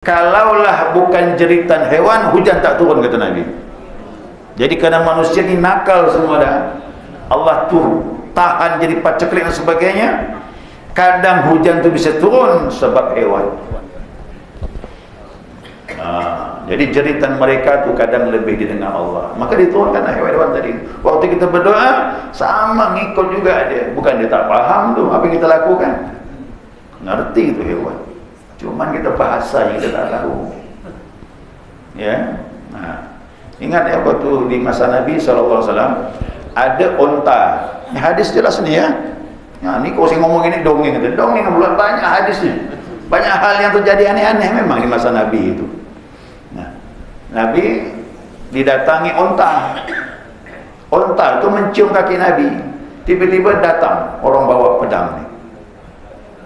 Kalaulah bukan jeritan hewan, hujan tak turun, kata Nabi. Jadi kerana manusia ni nakal semua dah, Allah tu tahan jadi paceklik dan sebagainya. Kadang hujan tu bisa turun sebab hewan. Jadi jeritan mereka tu kadang lebih didengar Allah, maka diturunkanlah hewan-hewan tadi. Waktu kita berdoa sama ngikut juga dia. Bukan dia tak faham tu apa yang kita lakukan, ngerti tu hewan, cuman kita bahasa yang kita tak tahu. Ya, ingat ya, waktu di masa Nabi SAW ada unta. Ini hadis jelas ni ya. Ni kalau saya ngomong ini dongeng, dongeng bulan banyak hadisnya. Banyak hal yang terjadi aneh-aneh memang di masa Nabi itu. Nabi didatangi unta. Unta itu mencium kaki Nabi. Tiba-tiba datang orang bawa pedang ni.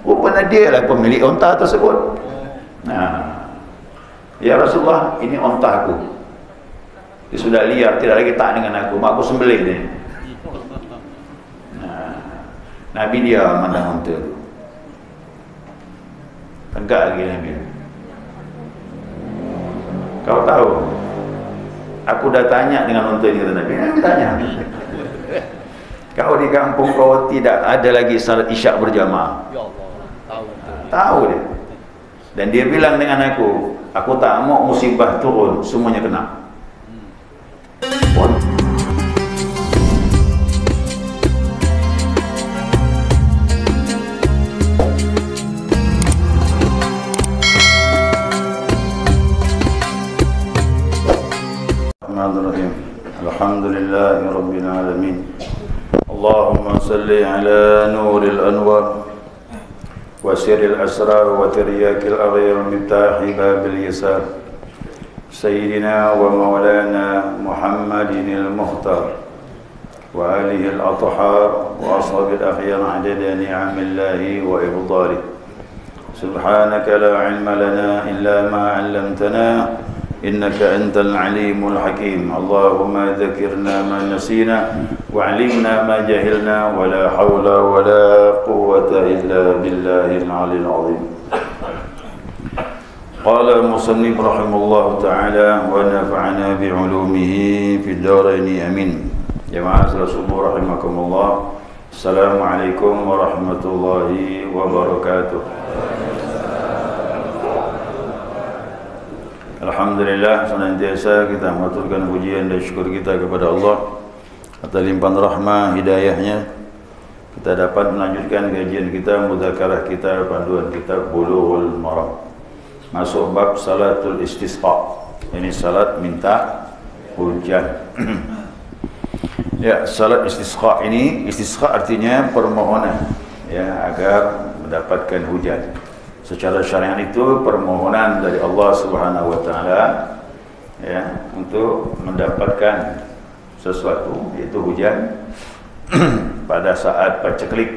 Rupanya dia lah pemilik unta tersebut. Ya Rasulullah, ini unta aku. Dia sudah liar, tidak lagi tak dengan aku. Mak aku sembelih dia. Nabi dia mandang unta tu. Tegak lagi Nabi. Kau tahu, aku dah tanya dengan unta ini, kata Nabi. Nabi tanya, kau di kampung kau tidak ada lagi salat isyak berjamaah? Ya Allah, tahu dia. Dan dia bilang dengan aku tak mau musibah turun semuanya kena. Alhamdulillahi Rabbil Alamin. Allahumma salli ala nuril anwar wa sirril asrar wa tiryakil aghir miftahi babil yasar Sayyidina wa maulana Muhammadinil Mukhtar wa alihi al-athhar wa ashabil akhyar adada ni'amillahi wa ibdalih. Subhanaka la ilma lana illa ma 'allamtana innaka antal alimul hakim. Allahumma dzakirna ma nasina wa 'allimna ma jahilna wa la hawla wa la quwwata illa billahil 'aliyyil 'azim. Qala al-musannif rahimahullah ta'ala wa nafa'ana bi 'ulumihi fid dharain amin. Jamaah subuh rahimakumullah. Assalamualaikum warahmatullahi wabarakatuh. Alhamdulillah, senantiasa kita mengaturkan pujian dan syukur kita kepada Allah atas limpahan rahmah hidayahnya. Kita dapat melanjutkan kajian kita, mudzakarah kita, panduan kita Bulughul Maram. Masuk bab salatul istisqa. Ini salat minta hujan. Ya, salat istisqa ini, istisqa artinya permohonan ya agar mendapatkan hujan. Secara syariat itu permohonan dari Allah Subhanahu wa taala ya untuk mendapatkan sesuatu, yaitu hujan pada saat paceklik.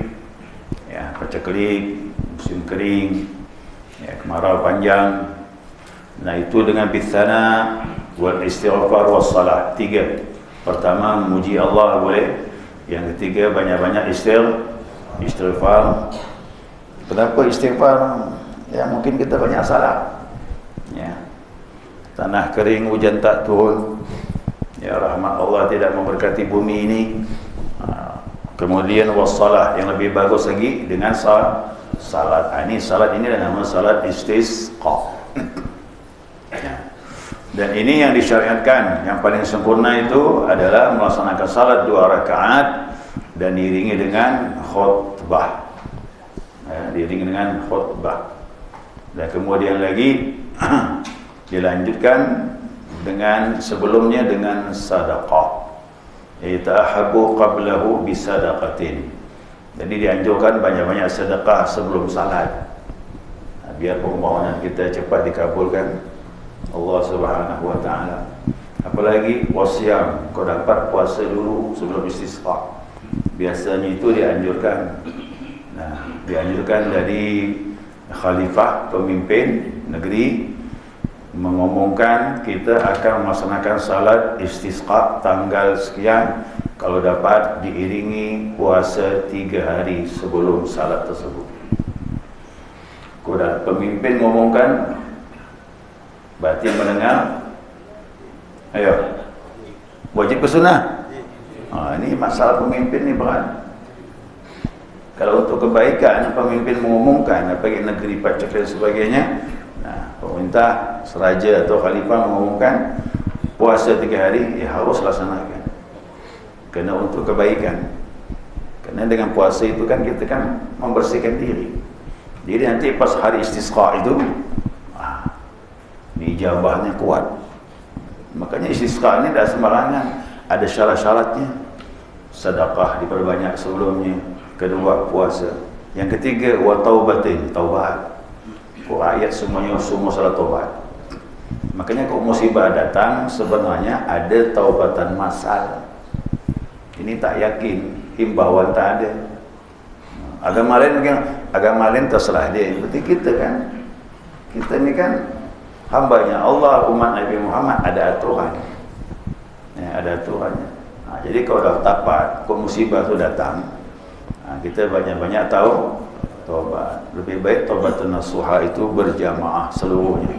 Ya, paceklik, musim kering, ya, kemarau panjang. Nah, itu dengan bisana wal istighfar was salah. Tiga. Pertama memuji Allah boleh. Yang ketiga banyak-banyak istighfar. Kenapa istighfar? Ya, mungkin kita banyak salah. Ya. Tanah kering, hujan tak turun. Ya, rahmat Allah tidak memberkati bumi ini. Kemudian wassalah, yang lebih bagus lagi dengan salat. Ini salat ini nama salat istisqa. Ya. Dan ini yang disyariatkan, yang paling sempurna itu adalah melaksanakan salat 2 rakaat dan diiringi dengan khutbah. Diiringi dengan khutbah. Dan kemudian lagi dilanjutkan dengan sebelumnya dengan sedekah. Itahabu qablahu bisadaqatin. Jadi dianjurkan banyak-banyak sedekah sebelum salat. Biar permohonan kita cepat dikabulkan Allah Subhanahu wa taala. Apalagi wasyam, kau dapat puasa dulu sebelum istisqa. Biasanya itu dianjurkan. Nah, dianjurkan dari khalifah, pemimpin negeri mengumumkan kita akan melaksanakan salat istisqa tanggal sekian, kalau dapat diiringi puasa 3 hari sebelum salat tersebut. Pemimpin mengumumkan Berarti mendengar, ayo, wajib ke sunnah. Ini masalah pemimpin ni berat. Kalau untuk kebaikan, pemimpin mengumumkan, apalagi negeri pacak dan sebagainya, pemerintah, seraja atau khalifah mengumumkan puasa 3 hari, harus laksanakan. Kerana untuk kebaikan. Kerana dengan puasa itu kan kita kan membersihkan diri. Jadi nanti pas hari istisqa itu, ijabahnya kuat. Makanya istisqa ini tak sembarangan, ada syarat-syaratnya. Sedekah diperbanyak sebelumnya. Kedua, puasa. Yang ketiga, wa taubatin, taubat. Ayat semuanya semua salah taubat. Makanya kalau musibah datang sebenarnya ada taubatan massal. Ini tak yakin, himbauan tak ada. Agama lain mungkin, agama lain terserah dia. Berarti kita kan, kita ni kan hambanya Allah, umat Nabi Muhammad, ada aturan. Ada aturannya. Jadi kalau dah tapat, kalau musibah tu datang, kita banyak-banyak tahu taubat. Lebih baik taubatun nasuha itu berjamaah seluruhnya.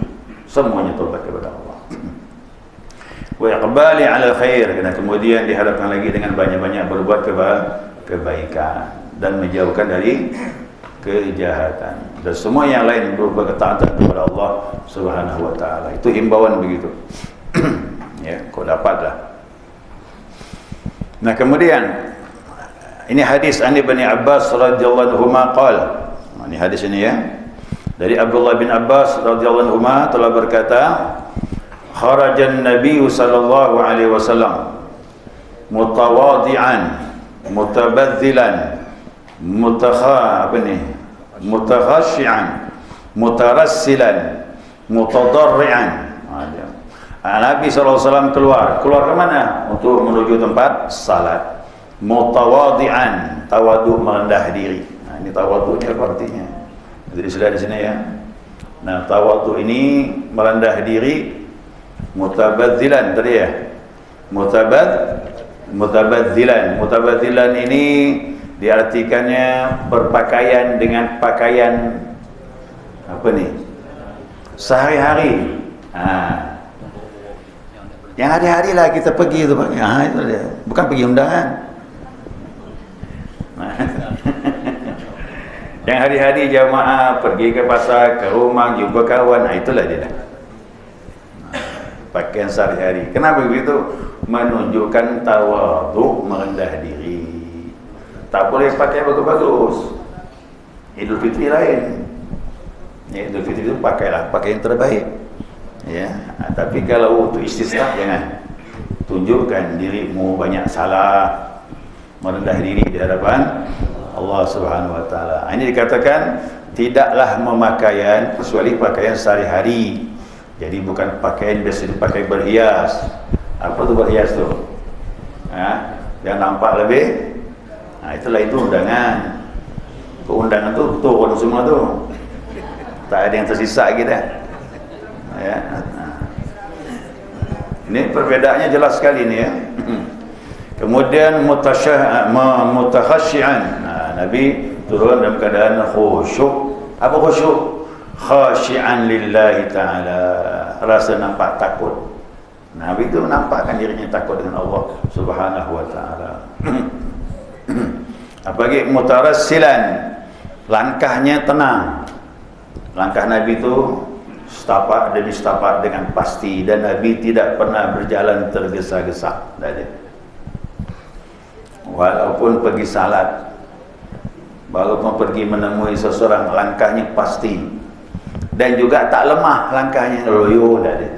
Semuanya taubat kepada Allah. Wa iqbali 'ala khair, dan kemudian diharapkan lagi dengan banyak-banyak berbuat kebaikan dan menjauhkan dari kejahatan dan semua yang lain berupa ketaatan kepada Allah Subhanahu wa taala. Itu himbauan begitu. Ya, kau dapatlah. Nah, kemudian ini hadis an Ibnu Abbas radhiyallahu anhu qala. Ini hadis ini ya. Dari Abdullah bin Abbas radhiyallahu anhu telah berkata, kharajan Nabi sallallahu alaihi wasallam mutawadi'an, mutabadzilan, mutakhashi'an, mutarassilan, mutadarri'an. Nabi SAW keluar ke mana? Untuk menuju tempat salat. Mutawadi'an, tawadu, merendah diri. Ini tawadunya artinya. Jadi sudah di sini ya. Nah, tawadu ini merendah diri. Mutabadzilan tadi ya. Mutabadzilan ini diartikannya berpakaian dengan pakaian apa nih? Sehari-hari. Yang hari-hari lah kita pergi tu Pak. Itu dia. Bukan pergi undangan. Yang hari-hari jamaah pergi ke pasar, ke rumah, jumpa kawan, itulah dia dah. Pakaian sehari-hari. Kenapa begitu? Menunjukkan tawadhu, merendah diri. Tak boleh pakai bagus-bagus. Idul Fitri lain. Ya, Idul Fitri itu pakailah pakai yang terbaik. Ya, tapi kalau untuk istisqa jangan. Tunjukkan dirimu banyak salah, merendah diri di hadapan Allah Subhanahu wa taala. Ini dikatakan tidaklah memakaian kecuali pakaian sehari-hari. Jadi bukan pakaian biasa dipakai berhias. Apa tu berhias tu? Yang nampak lebih. Itulah itu undangan. Undangan tu turun semua tu. Tak ada yang tersisa lagi dah. Ya. Ini perbedaannya jelas sekali ni ya. Kemudian mutakhasyian. Nabi turun dalam keadaan khusyuk. Apa khusyuk? Khasyian lillahi ta'ala. Rasa nampak takut. Nabi itu menampakkan dirinya takut dengan Allah Subhanahu wa ta'ala. Apalagi mutarassilan, langkahnya tenang. Langkah Nabi itu setapak demi setapak dengan pasti, dan Nabi tidak pernah berjalan tergesa-gesa. Walaupun pergi salat, walaupun pergi menemui seseorang, langkahnya pasti, dan juga tak lemah langkahnya, loyo dah dia.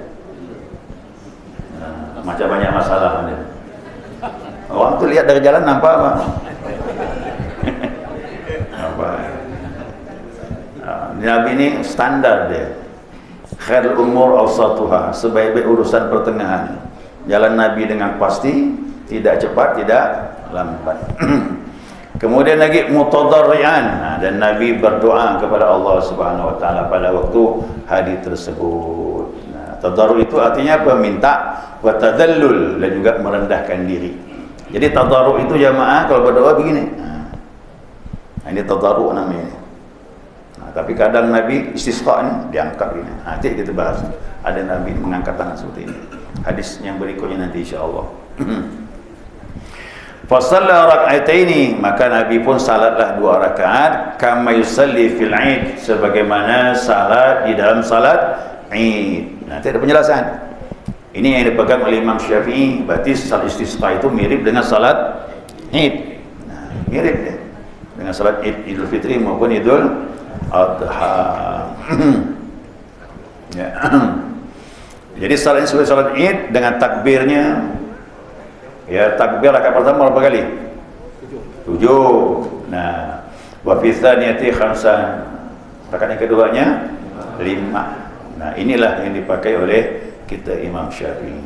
Macam banyak masalah dia. Orang tu lihat dari jalan nampak apa? Nabi ini standar dia. Khairul umur awsatuha, sebaik-baik urusan pertengahan. Jalan Nabi dengan pasti, tidak cepat, tidak lambat. Kemudian lagi mutadarrian, dan Nabi berdoa kepada Allah Subhanahu wa taala pada waktu hari tersebut. Tadarru itu artinya apa? Minta, wa tadallul, dan juga merendahkan diri. Jadi tadarru itu jamaah kalau berdoa begini. Ini tadarru namanya. Tapi kadang Nabi istisqa ni diangkat gini. Nanti kita bahas. Ada Nabi mengangkat tangan seperti ini. Hadis yang berikutnya nanti insya-Allah. Fa shalla rak'ataini, maka Nabi pun salatlah 2 rakaat kama yusalli fil 'id, sebagaimana salat di dalam salat Id. Nanti ada penjelasan. Ini yang dipegang oleh Imam Syafi'i, berarti salat istisqa itu mirip dengan salat Id. Nah, mirip dia dengan salat Idul Fitri maupun Idul Adha. Ya. Jadi salat ini sebagai salat Id dengan takbirnya. Ya, takbir rakaat pertama berapa kali? 7. Nah, wa fi tsaniyati khamsan. Rakaat yang keduanya 5. Nah, inilah yang dipakai oleh kita Imam Syafi'i.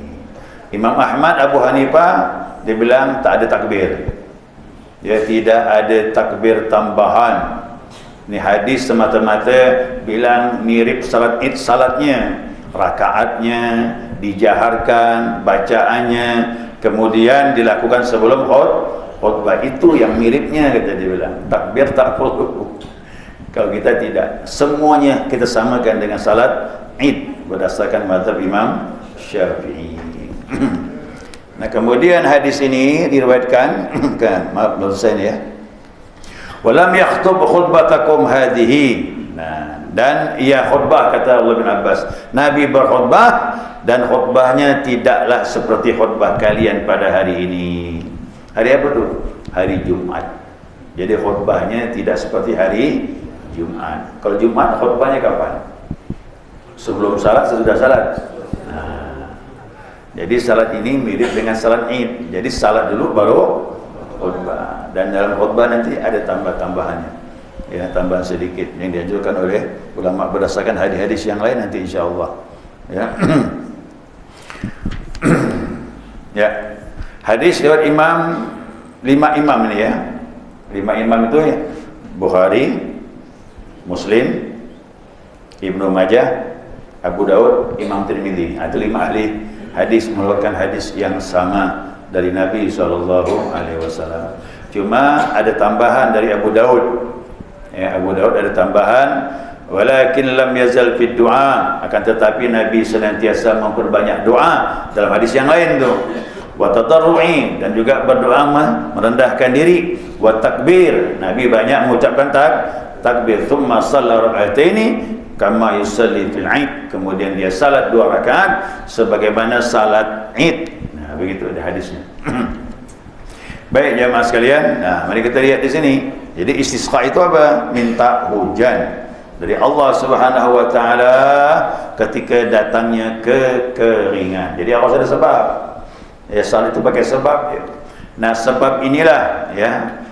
Imam Ahmad, Abu Hanifah dia bilang tak ada takbir. Ya, tidak ada takbir tambahan. Ini hadis semata-mata bilang mirip salat Id salatnya. Rakaatnya dijaharkan, bacaannya kemudian dilakukan sebelum khutbah. Itu yang miripnya, kata dia bilang. Takbir tak perlu. Kalau kita tidak, semuanya kita samakan dengan salat Id berdasarkan mazhab Imam Syafi'i. Nah, kemudian hadis ini diriwayatkan kan, maaf dosen ya. Walam yakhtub khutbatakum hadhihi. Nah, dan ia khutbah, kata Allah bin Abbas, Nabi berkhutbah dan khutbahnya tidaklah seperti khutbah kalian pada hari ini. Hari apa tu? Hari Jumat. Jadi khutbahnya tidak seperti hari Jumat. Kalau Jumat khutbahnya kapan? Sebelum salat, sesudah salat. Nah, jadi salat ini mirip dengan salat Id. Jadi salat dulu baru khutbah. Dan dalam khutbah nanti ada tambah-tambahannya. Ya, tambahan sedikit yang dianjurkan oleh ulama berdasarkan hadis-hadis yang lain nanti insya-Allah. Ya. Ya. Hadis riwayat Imam 5 imam ini ya. 5 imam itu ya. Bukhari, Muslim, Ibnu Majah, Abu Daud, Imam Tirmidzi. Itu 5 ahli hadis mengeluarkan hadis yang sama dari Nabi SAW. Cuma ada tambahan dari Abu Daud. Ya, Abu Daud ada tambahan, walakin lam yazal fi du'a, akan tetapi Nabi senantiasa memperbanyak doa dalam hadis yang lain tu. Wa tadarru'i, dan juga berdoa merendahkan diri. Wa takbir, Nabi banyak mengucapkan takbir. Thumma shalla rak'ataini kama yusalli fil 'id, kemudian dia salat 2 rakaat sebagaimana salat Id. Nah, begitu ada hadisnya. Baik jemaah sekalian, nah mari kita lihat di sini. Jadi istisqa itu apa? Minta hujan dari Allah Subhanahu wa taala ketika datangnya kekeringan. Jadi harus ada sebab. Ya, salat itu pakai sebab ya. Nah, sebab inilah ya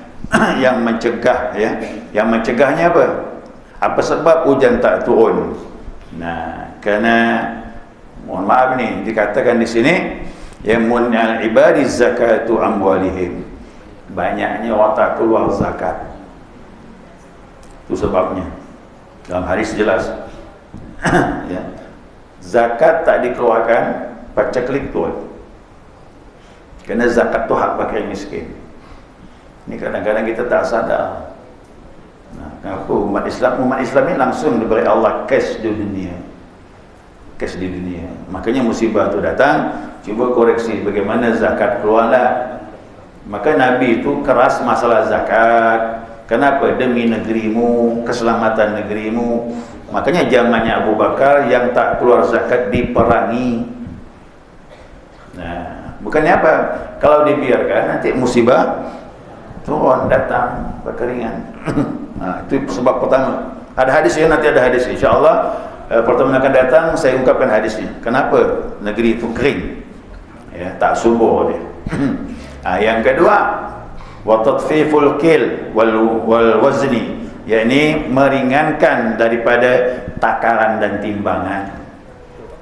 yang mencegah ya. Yang mencegahnya apa? Apa sebab hujan tak turun? Nah, karena mohon maaf nih dikatakan di sini ya mun'al ibadi zakatu amwalihim. Banyaknya orang tak keluar zakat. Itu sebabnya. Dalam hadis jelas. Ya. Zakat tak dikeluarkan paceklik tuan. Kerana zakat tu hak pakai miskin. Ini kadang-kadang kita tak sadar. Nah, kenapa umat Islam ini langsung diberi Allah cash di dunia. Cash di dunia. Makanya musibah tu datang, cuba koreksi bagaimana zakat keluarlah. Maka Nabi itu keras masalah zakat. Kenapa? Demi negerimu, keselamatan negerimu. Makanya zamannya Abu Bakar yang tak keluar zakat diperangi. Nah, bukannya apa? Kalau dibiarkan nanti musibah turun, datang kekeringan. Nah, itu sebab pertama. Ada hadis ya, nanti ada hadis. InsyaAllah pertemuan akan datang saya ungkapkan hadisnya. Kenapa negeri itu kering? Ya, tak subur dia. Yang kedua, wa tadfiful kil wal wazni, yakni meringankan daripada takaran dan timbangan.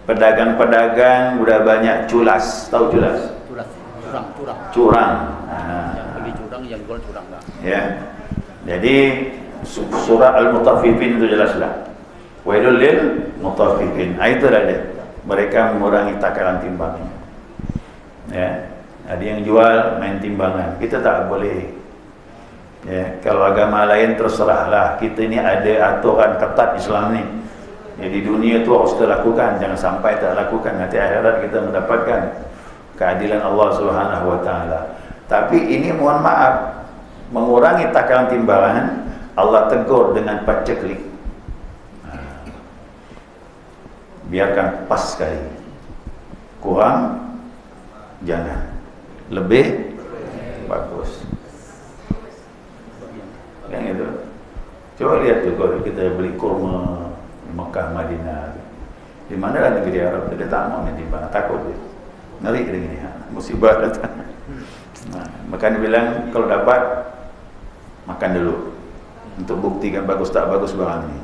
Pedagang-pedagang sudah banyak culas, tahu culas? Curang. Yang beli curang, yang jual curang enggak. Ya. Jadi surah Al-Mutaffifin itu jelaslah. Wailul lil mutaffifin. Itu dah dia. Mereka mengurangi takaran timbangan. Ya. Ada yang jual main timbangan. Kita tak boleh. Ya, kalau agama lain terserahlah. Kita ini ada aturan ketat Islam ni. Ya, di dunia tu harus kita lakukan, jangan sampai tak lakukan. Nanti akhirat kita mendapatkan keadilan Allah Subhanahu wa taala. Tapi ini mohon maaf, mengurangi takaran timbangan, Allah tegur dengan paceklik. Biarkan pas sekali. Kurang jangan. Lebih bagus. Yang itu. Coba lihat tu kalau kita beli kurma di Mekah, Madinah. Di mana lah negeri Arab, dia tak mau nanti mana, takut dia. Ngeri dia gini, musibah datang. Nah, maka dia bilang kalau dapat makan dulu untuk buktikan bagus tak bagus barang ini.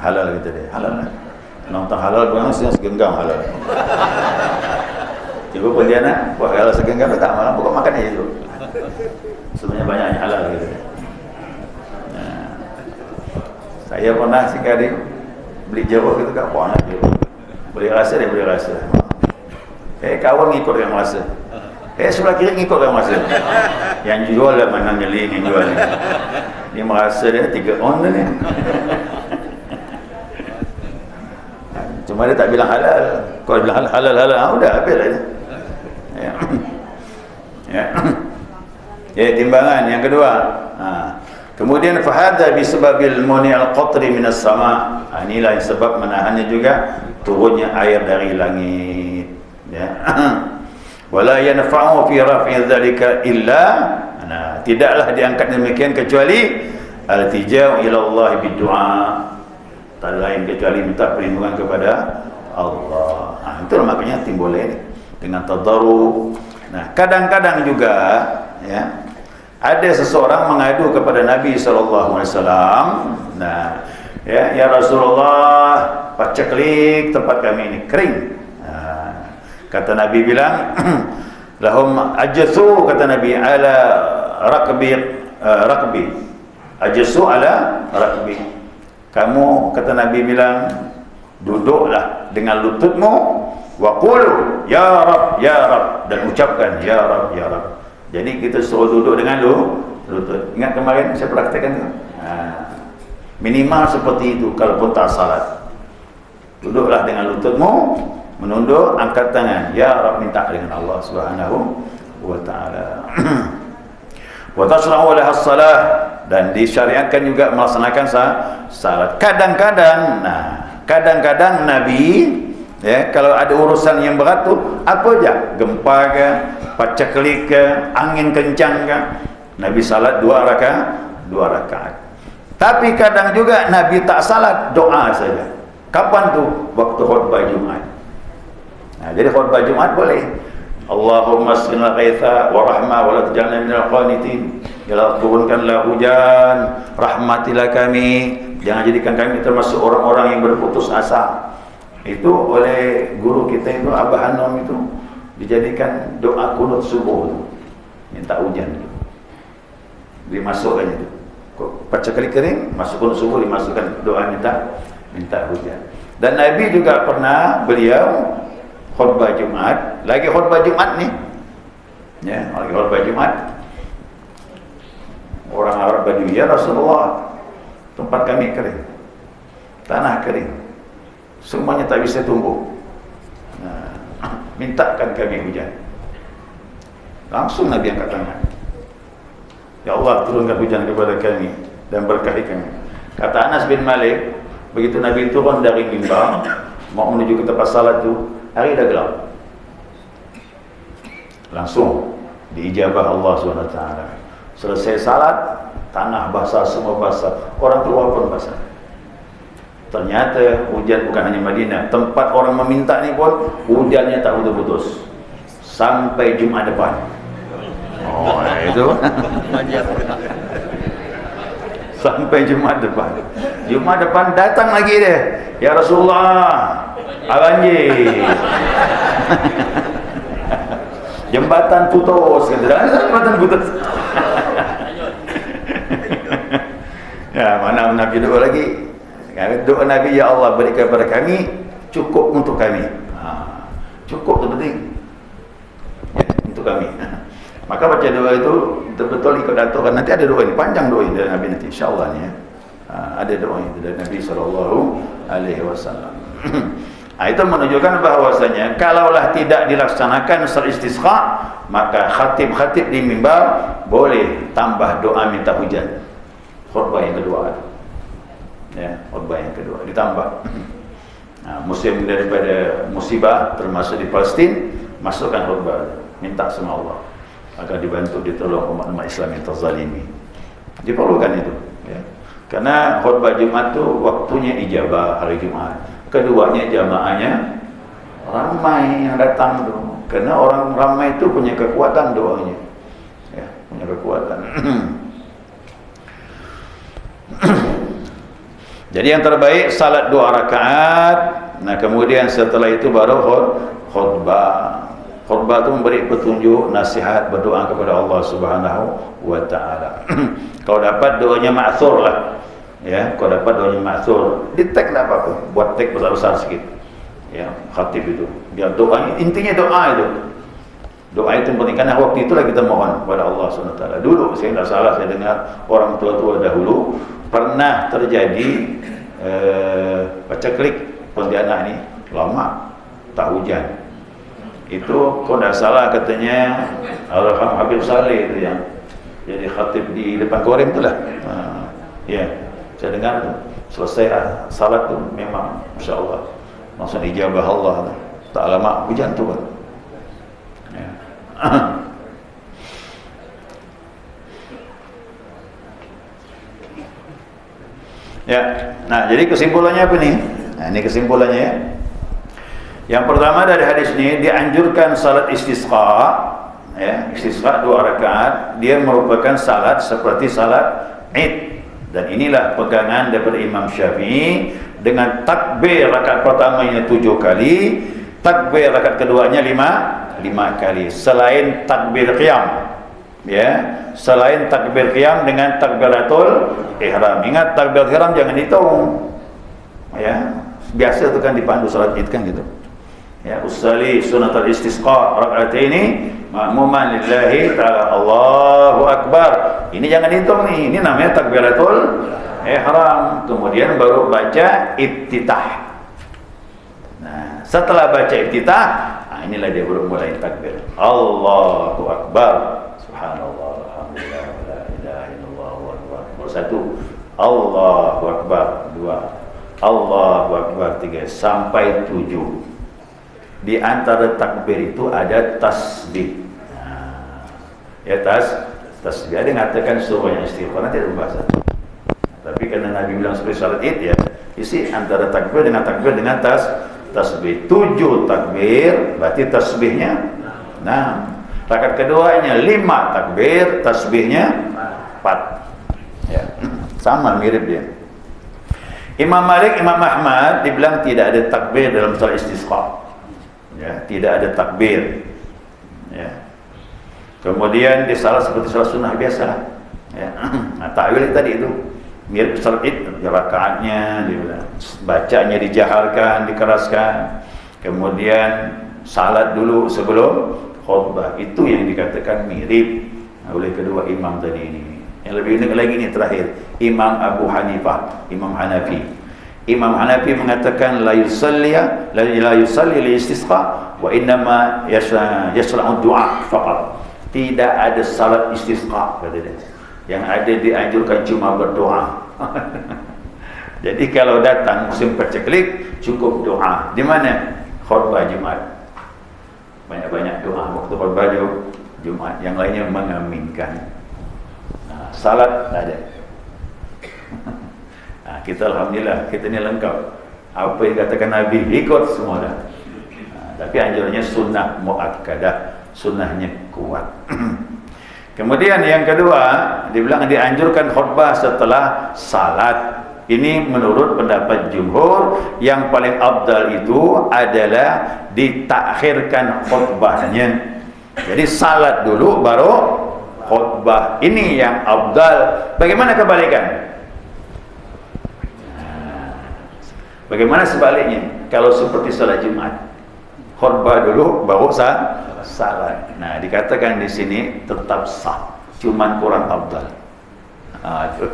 Halal kita dia, halal lah. Nonton halal barang segenggam halal. Cuba Pontianak buat halal segenggam tak malah bukan makan aja tu. Sebenarnya banyak yang halal gitu. Nah, saya pernah singgah di beli jeruk gitu kat puan aja. Boleh rasa dia boleh rasa. Kawan ngikut yang rasa. Sebelah kiri ngikut yang rasa. Yang jual lah mana nyeling yang jual ni. Dia merasa dia 3 on ni. Cuma dia tak bilang halal. Kalau bilang halal, udah habis lah. Ya, timbangan yang kedua. Kemudian fahadha bisababil muni al-qatri minas sama. Inilah yang sebab menahannya juga turunnya air dari langit. Ya. Wala yanfa'u fi raf'i dzalika illa, tidaklah diangkat demikian kecuali al-tija'u ila Allah bidu'a. Tak lain kecuali minta perlindungan kepada Allah. Itulah makanya timbul ini dengan tadarruk. Nah, kadang-kadang juga ya ada seseorang mengadu kepada Nabi SAW. Nah, ya Rasulullah, paceklik tempat kami ini kering. Kata Nabi bilang, lahum ajathu, kata Nabi, ala rakbi. Ajathu ala rakbi. Kamu, kata Nabi bilang, duduklah dengan lututmu, wa qulu ya Rab, ya Rab, dan ucapkan ya Rab, ya Rab. Jadi kita suruh duduk dengan lutut. Ingat kemarin saya praktekkan tu? Minimal seperti itu kalaupun tak salat. Duduklah dengan lututmu, menunduk, angkat tangan, ya Rab, minta dengan Allah Subhanahu wa taala. Wa tashra'u laha as-salah, dan disyariatkan juga melaksanakan salat. Kadang-kadang Nabi ya, kalau ada urusan yang berat tu, apa aja, gempa ke, paceklik ke, angin kencang ke, Nabi salat 2 rakaat. Tapi kadang juga Nabi tak salat, doa saja. Kapan tu? Waktu khutbah Jumat. Nah, jadi khutbah Jumat boleh. Allahumma asqina ghaitha wa rahmah wa la taj'alna minal qanitin. Ya Allah, turunkanlah hujan, rahmatilah kami, jangan jadikan kami termasuk orang-orang yang berputus asa. Itu oleh guru kita itu Abah Hanom itu dijadikan doa kunut subuh itu. Minta hujan itu. Dimasukkan itu. Paceklik kering, masuk kunut subuh, dimasukkan doa minta hujan. Dan Nabi juga pernah beliau khutbah Jumat, lagi khutbah Jumat nih. Ya, lagi khutbah Jumat. Orang Arab Badui, ya Rasulullah, tempat kami kering. Tanah kering. Semuanya tak bisa tumbuh. Mintakan kami hujan. Langsung Nabi angkat tangan. Ya Allah, turunkan hujan kepada kami dan berkahi kami. Kata Anas bin Malik, begitu Nabi turun dari mimbar mau menuju ke tempat salat itu, hari dah gelap. Langsung diijabah Allah SWT. Selesai salat, tanah basah, semua basah, orang keluar pun basah. Ternyata hujan bukan hanya Madinah, tempat orang meminta ni pun hujannya tak putus-putus sampai Jumat depan. Oh, itu sampai Jumat depan. Jumat depan datang lagi dia, ya Rasulullah, banjir. Jembatan putus, kata, jembatan putus. Ya, mana Nabi doa lagi? Doa Nabi, ya Allah, berikan kepada kami cukup untuk kami. Cukup tu penting. Ya, untuk kami. Maka baca doa itu betul-betul ikut Datuk kan. Nanti ada doa ini, panjang doa ini dari Nabi nanti insya-Allah ni ya. Ada doa itu dari Nabi SAW. Itu menunjukkan bahwasanya kalaulah tidak dilaksanakan salat istisqa, maka khatib-khatib di mimbar boleh tambah doa minta hujan. Khutbah yang kedua, ya, khutbah yang kedua ditambah. Musim daripada musibah termasuk di Palestin, masukkan khutbah, minta sama Allah agar dibantu ditolong umat-umat Islam yang terzalimi. Diperlukan itu, ya. Karena khutbah Jumat tu waktunya ijabah hari Jumat. Keduanya jamaahnya ramai yang datang tu. Kerana orang ramai itu punya kekuatan doanya. Ya, punya kekuatan. Jadi yang terbaik salat 2 rakaat. Nah, kemudian setelah itu baru khutbah. Khutbah itu memberi petunjuk, nasihat, berdoa kepada Allah Subhanahu wa taala. Kalau dapat doanya ma'thur lah. Ya, kalau dapat doanya ma'thur, di tag lah apa-apa, buat tag besar-besar sikit. Ya, khatib itu. Biar doa, intinya doa itu. Doa itu penting karena waktu itulah kita mohon kepada Allah Subhanahu wa taala. Dulu saya tidak salah, saya dengar orang tua-tua dahulu pernah terjadi paceklik Pontianak ni lama tak hujan. Itu kalau tidak salah katanya Alhamdulillah Habib Saleh itu yang jadi khatib di depan korem itulah. Ya, saya dengar tu selesai salat tu memang masya-Allah langsung ijabah Allah. Tak lama hujan tu kan. Ya. Ya. Nah, jadi kesimpulannya apa nih? Nah, ini kesimpulannya ya. Yang pertama dari hadis ini dianjurkan salat istisqa, ya, istisqa 2 rakaat, dia merupakan salat seperti salat Id. Dan inilah pegangan daripada Imam Syafi'i dengan takbir rakaat pertamanya 7 kali, takbir rakaat keduanya 5 kali. Selain takbir qiyam, ya, selain takbir qiyam dengan takbiratul ihram. Ingat takbir ihram jangan dihitung. Ya, biasa tu kan dipandu salat Id kan gitu. Ya, usalli sunatul istisqa raka'ataini ma'muman lillahi ta'ala Allahu akbar. Ini jangan hitung nih, ini namanya takbiratul ihram. Kemudian baru baca iftitah. Nah, setelah baca iftitah, inilah dia baru mulai takbir. Allahu akbar. Subhanallah, alhamdulillah, la ilaha illallah, wallahu akbar. 1. Allahu akbar. 2. Allahu akbar. 3 sampai 7. Di antara takbir itu ada tasbih. Ya, tasbih. Ada yang mengatakan suruh yang istighfar, nanti ada pembahasan. Tapi karena Nabi bilang seperti salat Id, ya, isi antara takbir dengan tasbih. 7 takbir, berarti tasbihnya 6. Rakaat keduanya 5 takbir, tasbihnya 4. Ya, sama mirip dia. Imam Malik, Imam Ahmad dibilang tidak ada takbir dalam salat istisqa. Ya, tidak ada takbir. Ya. Kemudian di salat seperti salat sunnah biasa. Ya. Nah, takwil tadi itu mirip salat Id, rakaatnya bacanya dijaharkan, dikeraskan. Kemudian salat dulu sebelum khutbah. Itu yang dikatakan mirip oleh kedua imam tadi ini. Yang lebih unik lagi ini terakhir, Imam Abu Hanifah, Imam Hanafi. Imam Hanafi mengatakan la yusalli li istisqa wa innama yasra'u du'a faqat. Tidak ada salat istisqa kata dia. Yang ada dianjurkan cuma berdoa. Jadi kalau datang musim paceklik cukup doa. Di mana? Khutbah Jumat. Banyak-banyak doa waktu khutbah Jumat. Yang lainnya mengaminkan. Nah, salat tak ada. Nah, kita alhamdulillah kita ni lengkap. Apa yang dikatakan Nabi ikut semua dah. Nah, tapi anjurannya sunnah muakkadah, sunnahnya kuat. Kemudian yang kedua, dibilang dianjurkan khutbah setelah salat. Ini menurut pendapat jumhur, yang paling afdal itu adalah ditakhirkan khutbahnya. Jadi salat dulu baru khutbah. Ini yang afdal. Bagaimana kebalikan? Bagaimana sebaliknya? Kalau seperti salat Jumat, khutbah dulu baru salat. Nah, dikatakan di sini tetap sah, cuman kurang afdal. Itu.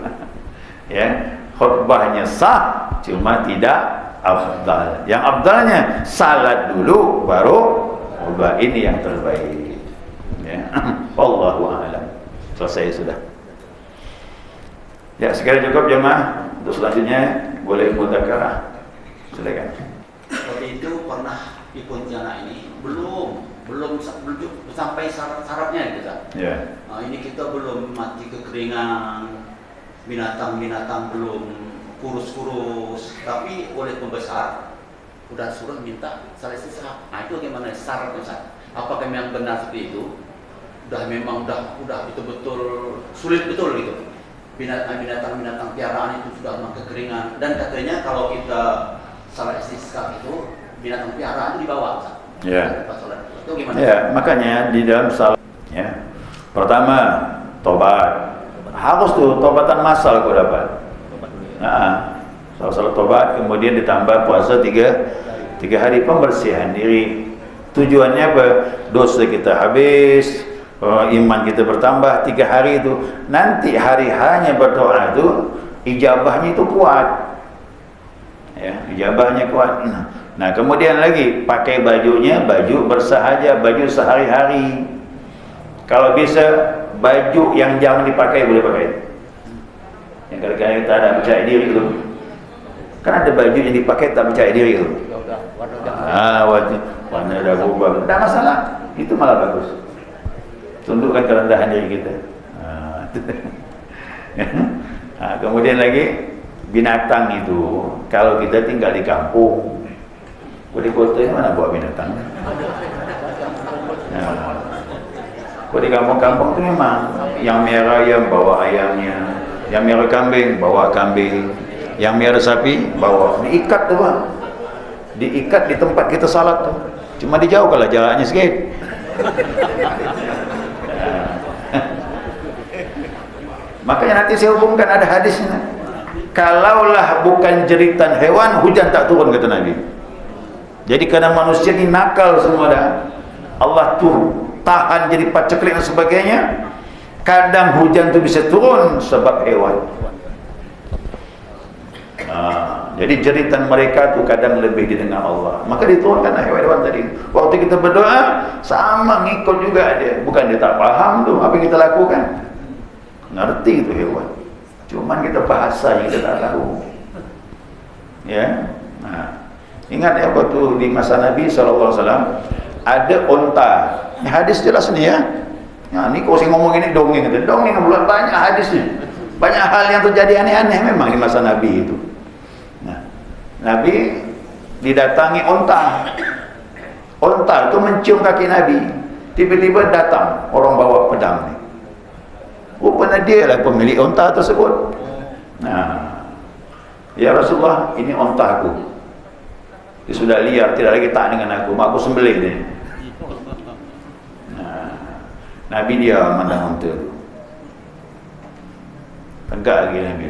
Ya, khutbahnya sah, cuma tidak afdal. Yang afdalnya salat dulu baru khutbah, ini yang terbaik. Ya. Wallahu a'lam. Selesai sudah. Ya, sekarang cukup jemaah. Untuk selanjutnya boleh mudzakarah. Silakan. Seperti itu pernah di Pontianak ini belum sampai syarat-syaratnya gitu kan. Ya. Nah, ini kita belum mati kekeringan, binatang-binatang belum kurus-kurus, tapi oleh pembesar udah suruh minta salat istisqa. Nah, itu bagaimana syaratnya Ustaz? Apakah memang benar seperti itu? Memang udah betul-betul sulit betul gitu. Binatang-binatang piaraan itu sudah memang kekeringan, dan katanya kalau kita salat istisqa itu binatang piaraan itu dibawa Ustaz. Ya. Itu gimana? Ya, makanya di dalam salat ya. Pertama, tobat. Harus tuh tobatan massal kau dapat. Nah, salat tobat, kemudian ditambah puasa 3 hari pembersihan diri. Tujuannya apa? Dosa kita habis, iman kita bertambah 3 hari itu. Nanti hari hanya berdoa itu ijabahnya itu kuat. Ya, ijabahnya kuat. Nah, kemudian lagi pakai bajunya baju bersahaja, baju sehari-hari. Kalau bisa baju yang jangan dipakai boleh pakai. Yang kadang-kadang kita ada percaya diri itu. Kan ada baju yang dipakai tak percaya diri itu. Warna dah berubah. Tak masalah. Itu malah bagus. Tundukkan kerendahan diri kita. Kemudian lagi binatang itu, kalau kita tinggal di kampung, di kota mana buat binatang? Di kampung-kampung itu memang yang merah ayam bawa ayamnya, yang merah kambing bawa kambing, yang merah sapi bawa. Diikat tu bang, diikat di tempat kita salat tu. Cuma dijauh kalau jaraknya sikit. Makanya nanti saya hubungkan ada hadisnya. Kalaulah bukan jeritan hewan, hujan tak turun kata Nabi. Jadi karena manusia ini nakal semua dah. Allah tuh tahan jadi paceklik dan sebagainya. Kadang hujan tu bisa turun sebab hewan. Jadi jeritan mereka tu kadang lebih didengar Allah. Maka diturunkanlah hewan-hewan tadi. Waktu kita berdoa sama ngikut juga dia. Bukan dia tak faham tu apa yang kita lakukan. Ngerti itu hewan. Cuman kita bahasa yang kita tak tahu. Ya. Nah, ingat ya waktu di masa Nabi SAW ada unta. Ini hadis jelas nih ya. Nah, ini kalau saya ngomong ini dongeng, dongeng bulan banyak hadisnya. Banyak hal yang terjadi aneh-aneh memang di masa Nabi itu. Nah, Nabi didatangi unta. Unta itu mencium kaki Nabi. Tiba-tiba datang orang bawa pedang nih. Rupanya dia lah pemilik unta tersebut. Nah, ya Rasulullah, ini untaku. Dia sudah liar, tidak lagi tak dengan aku. Mak aku sembelih dia. Nah, Nabi dia mandang unta itu. Tegak lagi Nabi.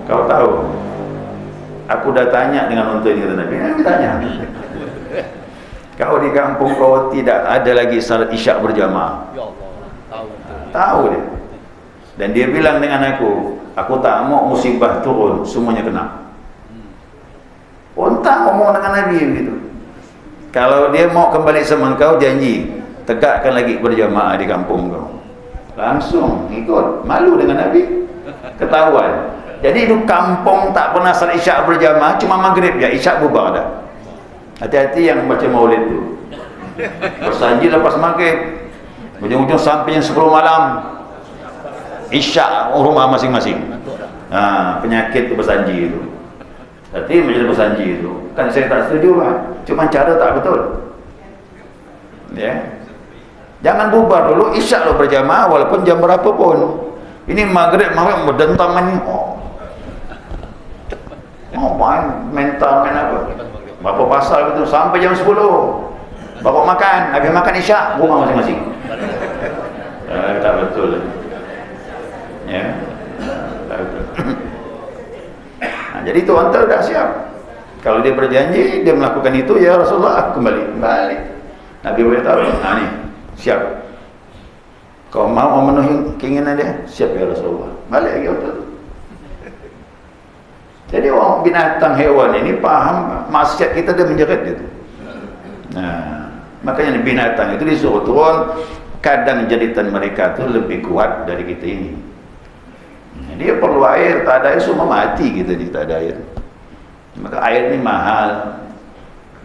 Kau tahu, aku dah tanya dengan unta ini, kata Nabi. Nabi tanya. Kau di kampung kau tidak ada lagi salat isyak berjamaah. Tahu dia. Dan dia bilang dengan aku tak mau musibah turun semuanya kena. Unta ngomong dengan Nabi begitu. Kalau dia mau kembali sama kau, janji tegakkan lagi berjamaah di kampung kau. Langsung ikut, malu dengan Nabi, ketahuan. Jadi itu kampung tak pernah salat isyak berjamaah, cuma maghrib ya, isyak bubar dah. Hati-hati yang baca maulid tu. Bersanji lepas maghrib, ujung-ujung sampai jam 10 malam, isyak rumah masing-masing. Penyakit tu bersanji itu. Tapi menjadi bersanji itu kan saya tak setuju lah. Cuma cara tak betul. Ya. Jangan bubar dulu, isyak lo berjamaah walaupun jam berapa pun. Ini maghrib berdentam ini. Main apa? Berapa pasal gitu sampai jam 10. Bapak makan, habis makan isyak rumah masing-masing. Tak betul. Ya. Tak betul. Nah, jadi itu unta dah siap. Kalau dia berjanji, dia melakukan itu, ya Rasulullah, aku kembali. Nabi beritahu, nah ni, siap. Kau mau memenuhi keinginan dia? Siap ya Rasulullah. Balik lagi betul. Jadi orang binatang hewan ini paham maksiat kita, dia menjerit itu. Nah, makanya binatang itu disuruh turun, kadang jeritan mereka itu lebih kuat dari kita ini. Dia perlu air, tak ada air semua mati kita ni, tak ada air. Maka air ni mahal.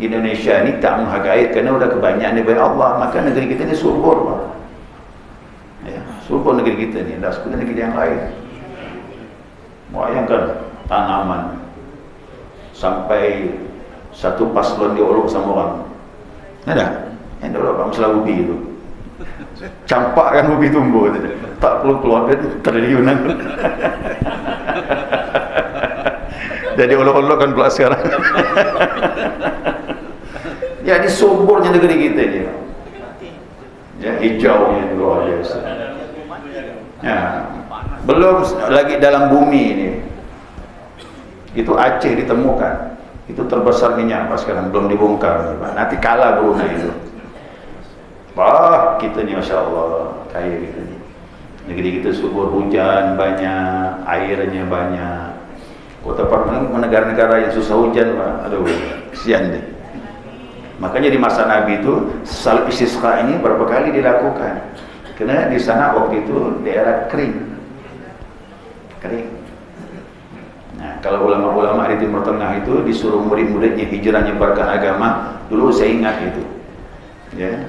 Indonesia ni tak menghargai air kerana sudah kebanyakan daripada Allah. Maka negeri kita ni subur, ya, subur negeri kita ni, tak seperti negeri yang lain. Bayangkan tanaman sampai satu paslon diolok sama orang. Ada yang diolok masalah ubi itu, campakkan ubi tumbuh, tak perlu keluar triliunan. Jadi olok-olok kan pula sekarang. Jadi suburnya negeri kita ni, ya, hijaunya luar biasa. Ya, belum lagi dalam bumi ini. Itu Aceh ditemukan, itu terbesar minyak pas sekarang, belum dibongkar. Nanti kalah Brunei itu. Wah, kita ni Masya Allah kaya kita ni. Negeri kita subur, hujan banyak, airnya banyak. Kota Padang negara-negara yang susah hujan, aduh, kesian deh. Makanya di masa Nabi itu salat istisqa ini berapa kali dilakukan, kerana di sana waktu itu daerah kering. Nah, kalau ulama-ulama di Timur Tengah itu disuruh murid-muridnya hijrah nyebarkan agama, dulu saya ingat itu, ya,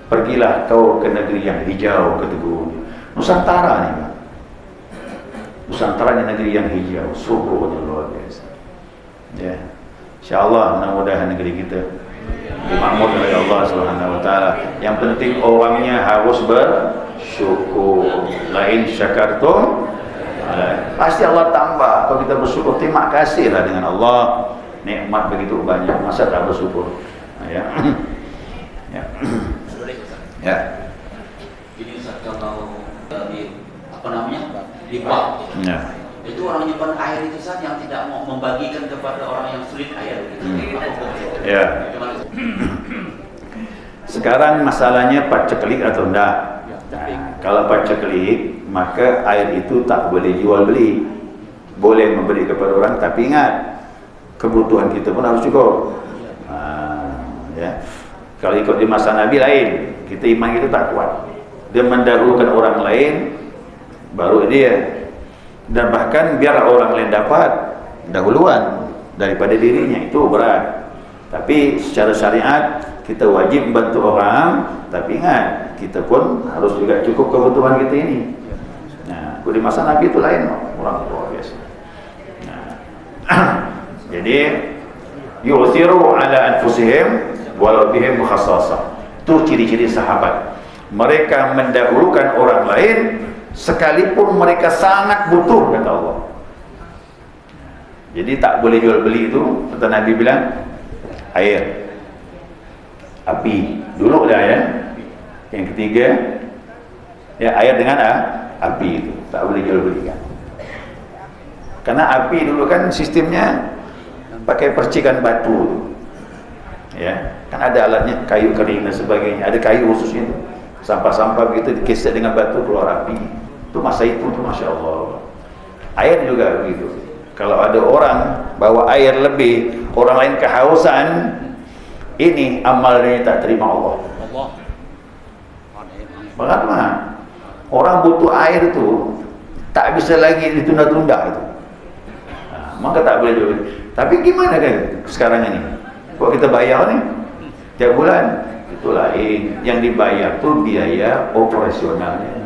pergilah kau ke negeri yang hijau, kata guru. Nusantara nih, Pak. Nusantara ni negeri yang hijau, suburnya luar biasa. Ya, insyaallah mudah-mudahan negeri kita dimakmurkan oleh Allah Subhanahu wa taala. Yang penting orangnya harus bersyukur. Lain syakartum, pasti Allah tambah. Kalau kita bersyukur, terima kasihlah dengan Allah. Nikmat begitu banyak, masa tak bersyukur? Ya. Ya. Ya. Jadi Ustaz, kalau di apa namanya? Di bak. Ya. Itu orang nyimpan air itu Ustaz yang tidak mau membagikan kepada orang yang sulit air gitu. Ya. Sekarang masalahnya paceklik atau enggak. Nah, kalau paceklik, maka air itu tak boleh jual beli. Boleh memberi kepada orang, tapi ingat kebutuhan kita pun harus cukup. Ya. Kalau ikut di masa Nabi lain, kita iman kita tak kuat. Dia mendahulukan orang lain, baru dia. Dan bahkan biar orang lain dapat dahuluan daripada dirinya, itu berat. Tapi secara syariat kita wajib bantu orang, tapi ingat kita pun harus juga cukup kebutuhan kita ini. Nah, di masa Nabi itu lain, orang luar biasa. Nah, jadi yu'thiru ala anfusihim walau bihim khassasah. Itu ciri-ciri sahabat. Mereka mendahulukan orang lain sekalipun mereka sangat butuh, kata Allah. Jadi tak boleh jual beli itu, kata Nabi bilang, air, api, dulu dah ya. Yang ketiga, ya, air dengan api itu tak boleh jual belikan. Karena api dulu kan sistemnya pakai percikan batu, ya, kan ada alatnya, kayu kering dan sebagainya, ada kayu khususnya itu. Sampah-sampah begitu dikisah dengan batu keluar api. Itu masa itu tuh, Masya Allah. Air juga begitu. Kalau ada orang bawa air lebih, orang lain kehausan, ini amalnya tak terima Allah. Bagaimana? Orang butuh air itu tak bisa lagi ditunda-tunda itu. Nah, maka tak boleh juga. Tapi gimana kan sekarang ini? Kok kita bayar nih tiap bulan? Itu lain. Yang dibayar tuh biaya operasionalnya.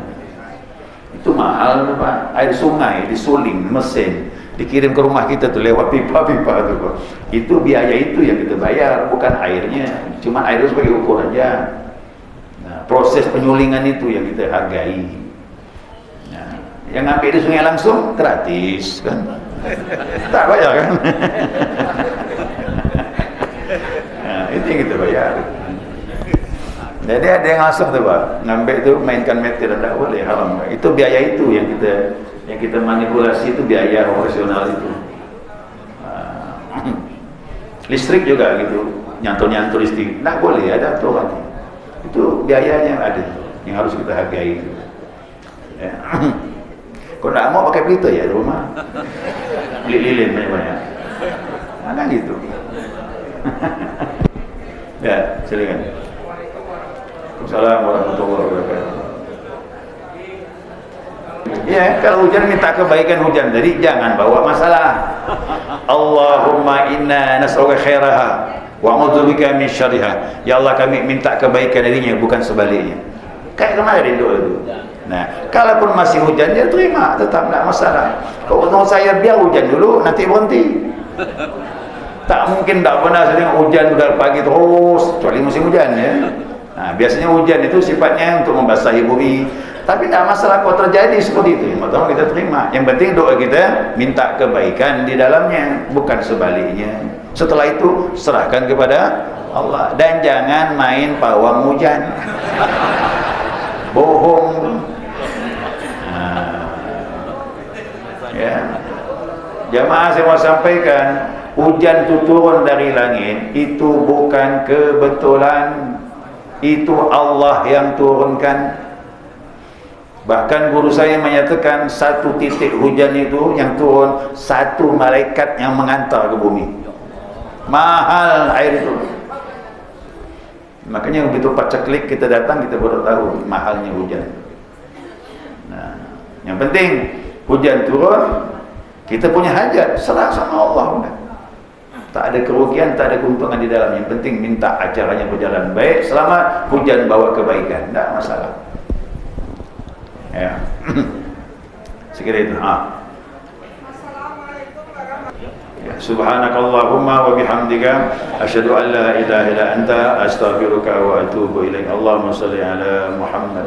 Itu mahal, Pak. Air sungai disuling mesin dikirim ke rumah kita tuh lewat pipa-pipa tuh, Pak. Itu biaya itu yang kita bayar, bukan airnya. Cuma air itu sebagai ukur aja. Nah, proses penyulingan itu yang kita hargai. Nah, yang ngambil di sungai langsung gratis kan? Tak bayar kan? Nah, itu yang kita bayar. Jadi ada yang langsung tu, Pak, ngambil tu mainkan meter, tak boleh, haram. Itu biaya itu yang kita manipulasi, itu biaya operasional itu. Listrik juga gitu, nyantul listrik, nggak boleh, ada aturan. Itu biayanya ada, yang harus kita hargai. Ya. Kau nggak mau pakai pelita ya di rumah, beli lilin banyak-banyak. Nah, kan gitu. Ya, silakan. Assalamualaikum warahmatullahi wabarakatuh. Ya, kalau hujan minta kebaikan hujan tadi, jangan bawa masalah. Allahumma inna nas'aluka khairaha wa a'udzubika min syarriha. Ya Allah, kami minta kebaikan darinya, bukan sebaliknya. Kayak kemarin doa itu. Nah, kalaupun masih hujan, dia terima, tetap tidak masalah. Kalau mau saya biar hujan dulu, nanti berhenti. Tak mungkin tak pernah sering hujan dari pagi terus, kecuali musim hujan ya. Nah, biasanya hujan itu sifatnya untuk membasahi bumi. Tapi tidak masalah kalau terjadi seperti itu, maka kita terima. Yang penting doa kita minta kebaikan di dalamnya, bukan sebaliknya. Setelah itu serahkan kepada Allah dan jangan main pawang hujan. Bohong. Nah, ya. Jamaah saya mau sampaikan, hujan itu turun dari langit itu bukan kebetulan. Itu Allah yang turunkan. Bahkan guru saya menyatakan satu titik hujan itu yang turun, satu malaikat yang mengantar ke bumi. Mahal air itu. Makanya begitu paceklik kita datang, kita baru tahu mahalnya hujan. Nah, yang penting hujan turun, kita punya hajat, serah sama Allah udah. Tak ada kerugian, tak ada keuntungan di dalam. Yang penting minta acaranya berjalan baik, selama hujan bawa kebaikan, tidak masalah. Ya. Sekira itu. Ya. Subhanakallahumma wa bihamdika asyhadu an la ilaha illa anta astaghfiruka wa atubu ilaik. Allahumma shalli ala Muhammad.